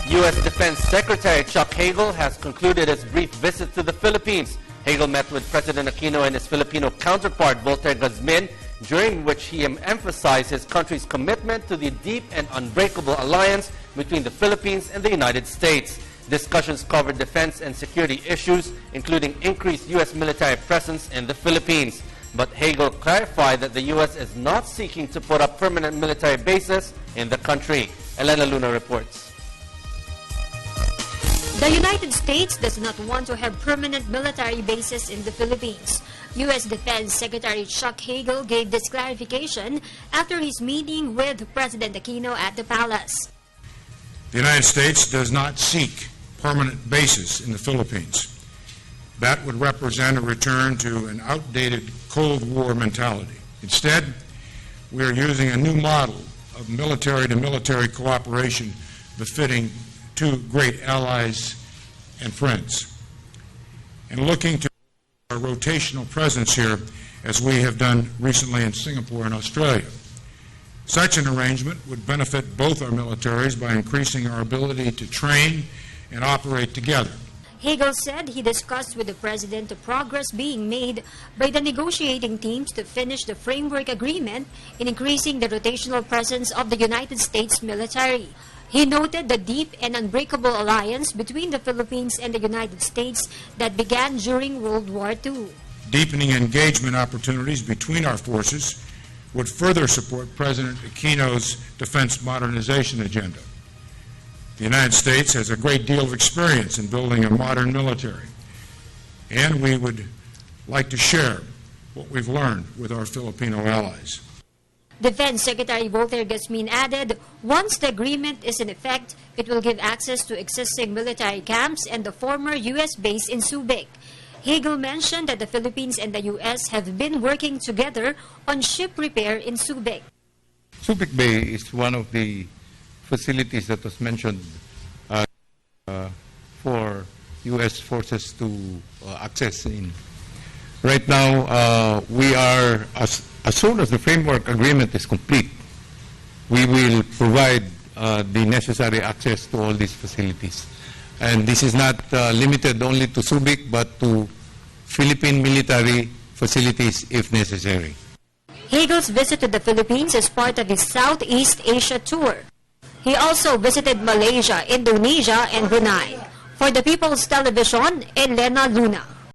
U.S. Defense Secretary Chuck Hagel has concluded his brief visit to the Philippines. Hagel met with President Aquino and his Filipino counterpart Voltaire Guzmin, during which he emphasized his country's commitment to the deep and unbreakable alliance between the Philippines and the United States. Discussions covered defense and security issues, including increased U.S. military presence in the Philippines. But Hagel clarified that the U.S. is not seeking to put up permanent military bases in the country. Elena Luna reports. The United States does not want to have permanent military bases in the Philippines. U.S. Defense Secretary Chuck Hagel gave this clarification after his meeting with President Aquino at the palace. The United States does not seek permanent bases in the Philippines. That would represent a return to an outdated Cold War mentality. Instead, we are using a new model of military-to-military cooperation befitting two great allies and friends, and looking to our rotational presence here as we have done recently in Singapore and Australia. Such an arrangement would benefit both our militaries by increasing our ability to train and operate together. Hagel said he discussed with the President the progress being made by the negotiating teams to finish the framework agreement in increasing the rotational presence of the United States military. He noted the deep and unbreakable alliance between the Philippines and the United States that began during World War II. Deepening engagement opportunities between our forces would further support President Aquino's defense modernization agenda. The United States has a great deal of experience in building a modern military, and we would like to share what we've learned with our Filipino allies. Defense Secretary Voltaire Guzmin added, once the agreement is in effect, it will give access to existing military camps and the former U.S. base in Subic. Hagel mentioned that the Philippines and the U.S. have been working together on ship repair in Subic. Subic Bay is one of the facilities that was mentioned for U.S. forces to access in. Right now, we are, as soon as the framework agreement is complete, we will provide the necessary access to all these facilities. And this is not limited only to Subic, but to Philippine military facilities if necessary. Hagel's visit to the Philippines is part of his Southeast Asia tour. He also visited Malaysia, Indonesia, and Brunei. For the People's Television, Elena Luna.